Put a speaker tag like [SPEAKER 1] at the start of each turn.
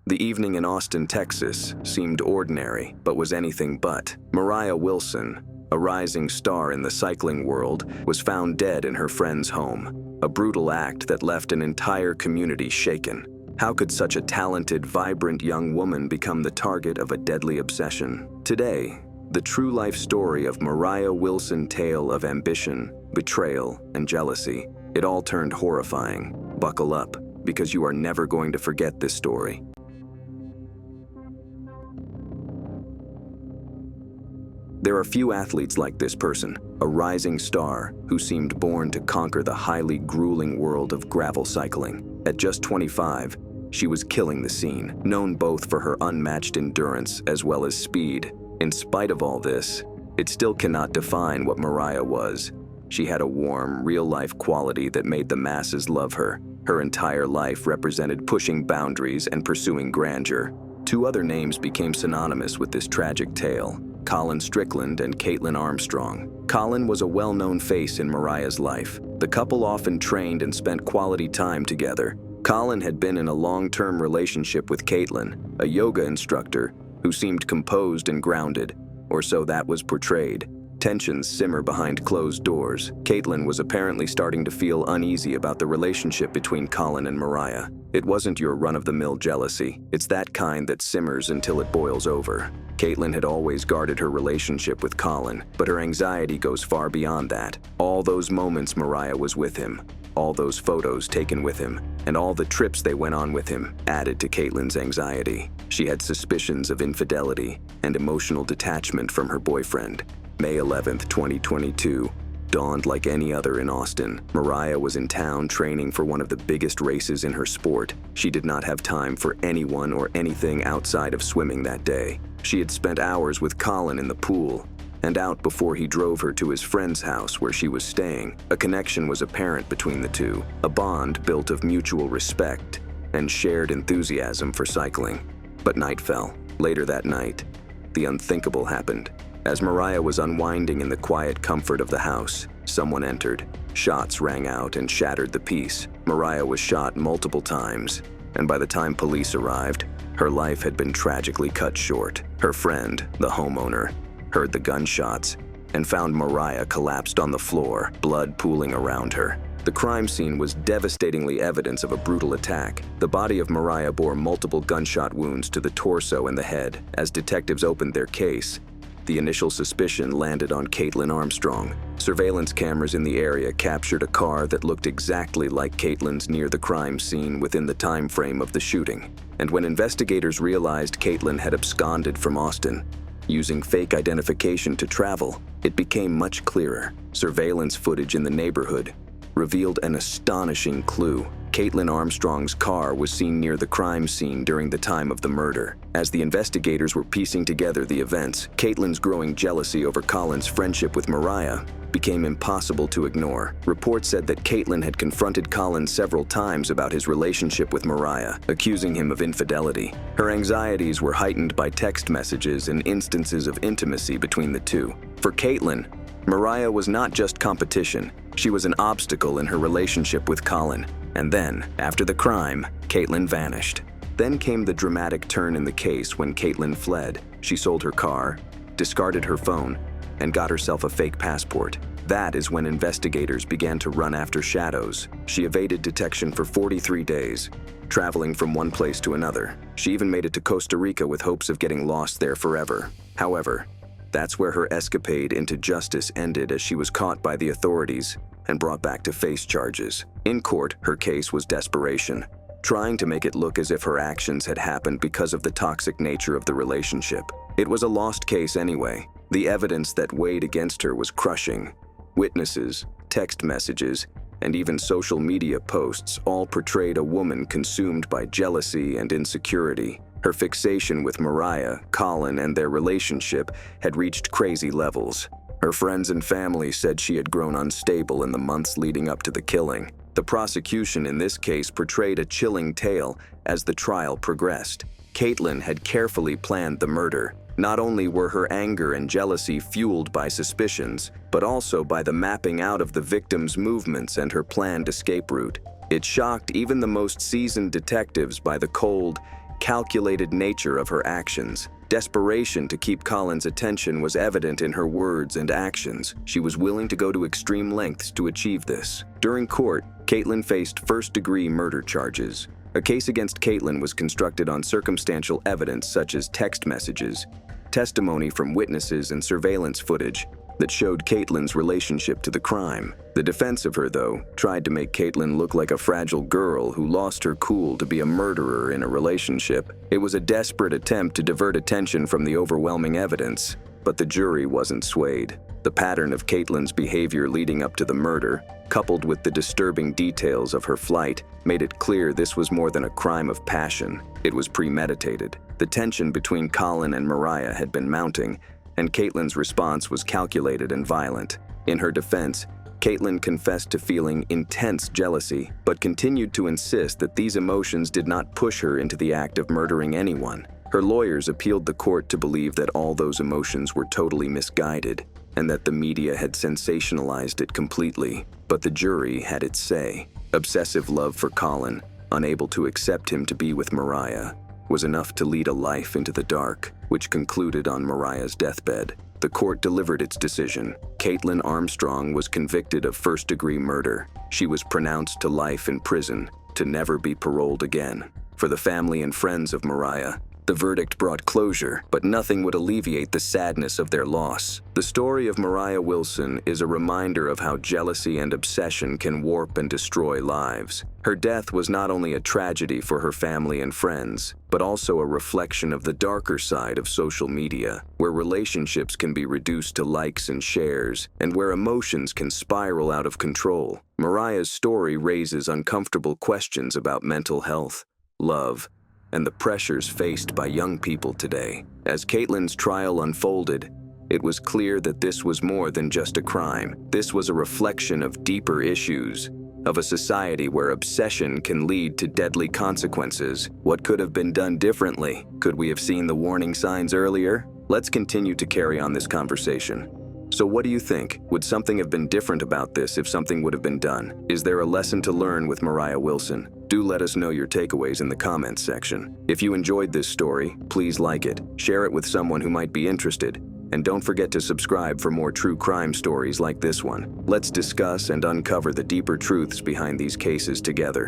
[SPEAKER 1] The evening in Austin, Texas, seemed ordinary, but was anything but. Moriah Wilson, a rising star in the cycling world, was found dead in her friend's home, a brutal act that left an entire community shaken. How could such a talented, vibrant young woman become the target of a deadly obsession? Today, the true life story of Moriah Wilson, tale of ambition, betrayal, and jealousy. It all turned horrifying. Buckle up, because you are never going to forget this story. There are few athletes like this person, a rising star who seemed born to conquer the highly grueling world of gravel cycling. At just 25, she was killing the scene, known both for her unmatched endurance as well as speed. In spite of all this, it still cannot define what Moriah was. She had a warm, real-life quality that made the masses love her. Her entire life represented pushing boundaries and pursuing grandeur. Two other names became synonymous with this tragic tale: Colin Strickland and Caitlin Armstrong. Colin was a well-known face in Moriah's life. The couple often trained and spent quality time together. Colin had been in a long-term relationship with Caitlin, a yoga instructor who seemed composed and grounded, or so that was portrayed. Tensions simmer behind closed doors. Caitlin was apparently starting to feel uneasy about the relationship between Colin and Moriah. It wasn't your run-of-the-mill jealousy. It's that kind that simmers until it boils over. Caitlin had always guarded her relationship with Colin, but her anxiety goes far beyond that. All those moments Moriah was with him, all those photos taken with him, and all the trips they went on with him added to Caitlin's anxiety. She had suspicions of infidelity and emotional detachment from her boyfriend. May 11th, 2022, dawned like any other in Austin. Moriah was in town training for one of the biggest races in her sport. She did not have time for anyone or anything outside of swimming that day. She had spent hours with Colin in the pool and out before he drove her to his friend's house where she was staying. A connection was apparent between the two, a bond built of mutual respect and shared enthusiasm for cycling. But night fell. Later that night, the unthinkable happened. As Moriah was unwinding in the quiet comfort of the house, someone entered. Shots rang out and shattered the peace. Moriah was shot multiple times, and by the time police arrived, her life had been tragically cut short. Her friend, the homeowner, heard the gunshots and found Moriah collapsed on the floor, blood pooling around her. The crime scene was devastatingly evidence of a brutal attack. The body of Moriah bore multiple gunshot wounds to the torso and the head. As detectives opened their case, the initial suspicion landed on Caitlin Armstrong. Surveillance cameras in the area captured a car that looked exactly like Caitlin's near the crime scene within the time frame of the shooting. And when investigators realized Caitlin had absconded from Austin, using fake identification to travel, it became much clearer. Surveillance footage in the neighborhood revealed an astonishing clue. Caitlin Armstrong's car was seen near the crime scene during the time of the murder. As the investigators were piecing together the events, Caitlin's growing jealousy over Colin's friendship with Moriah became impossible to ignore. Reports said that Caitlin had confronted Colin several times about his relationship with Moriah, accusing him of infidelity. Her anxieties were heightened by text messages and instances of intimacy between the two. For Caitlin, Moriah was not just competition, she was an obstacle in her relationship with Colin. And then, after the crime, Caitlin vanished. Then came the dramatic turn in the case when Caitlin fled. She sold her car, discarded her phone, and got herself a fake passport. That is when investigators began to run after shadows. She evaded detection for 43 days, traveling from one place to another. She even made it to Costa Rica with hopes of getting lost there forever. However, that's where her escapade into justice ended, as she was caught by the authorities and brought back to face charges. In court, her case was desperation, trying to make it look as if her actions had happened because of the toxic nature of the relationship. It was a lost case anyway. The evidence that weighed against her was crushing. Witnesses, text messages, and even social media posts all portrayed a woman consumed by jealousy and insecurity. Her fixation with Moriah, Colin, and their relationship had reached crazy levels. Her friends and family said she had grown unstable in the months leading up to the killing. The prosecution in this case portrayed a chilling tale as the trial progressed. Caitlin had carefully planned the murder. Not only were her anger and jealousy fueled by suspicions, but also by the mapping out of the victim's movements and her planned escape route. It shocked even the most seasoned detectives by the cold, calculated nature of her actions. Desperation to keep Colin's attention was evident in her words and actions. She was willing to go to extreme lengths to achieve this. During court, Caitlin faced first-degree murder charges. A case against Caitlin was constructed on circumstantial evidence such as text messages, testimony from witnesses, and surveillance footage that showed Caitlin's relationship to the crime. The defense of her, though, tried to make Caitlin look like a fragile girl who lost her cool to be a murderer in a relationship. It was a desperate attempt to divert attention from the overwhelming evidence, but the jury wasn't swayed. The pattern of Caitlin's behavior leading up to the murder, coupled with the disturbing details of her flight, made it clear this was more than a crime of passion. It was premeditated. The tension between Colin and Moriah had been mounting, and Caitlin's response was calculated and violent. In her defense, Caitlin confessed to feeling intense jealousy, but continued to insist that these emotions did not push her into the act of murdering anyone. Her lawyers appealed the court to believe that all those emotions were totally misguided, and that the media had sensationalized it completely. But the jury had its say. Obsessive love for Colin, unable to accept him to be with Moriah, was enough to lead a life into the dark, which concluded on Moriah's deathbed. The court delivered its decision. Caitlin Armstrong was convicted of first-degree murder. She was pronounced to life in prison, to never be paroled again. For the family and friends of Moriah, the verdict brought closure, but nothing would alleviate the sadness of their loss. The story of Moriah Wilson is a reminder of how jealousy and obsession can warp and destroy lives. Her death was not only a tragedy for her family and friends, but also a reflection of the darker side of social media, where relationships can be reduced to likes and shares, and where emotions can spiral out of control. Moriah's story raises uncomfortable questions about mental health, love, and the pressures faced by young people today. As Caitlin's trial unfolded, it was clear that this was more than just a crime. This was a reflection of deeper issues, of a society where obsession can lead to deadly consequences. What could have been done differently? Could we have seen the warning signs earlier? Let's continue to carry on this conversation. So what do you think? Would something have been different about this if something would have been done? Is there a lesson to learn with Moriah Wilson? Do let us know your takeaways in the comments section. If you enjoyed this story, please like it, share it with someone who might be interested, and don't forget to subscribe for more true crime stories like this one. Let's discuss and uncover the deeper truths behind these cases together.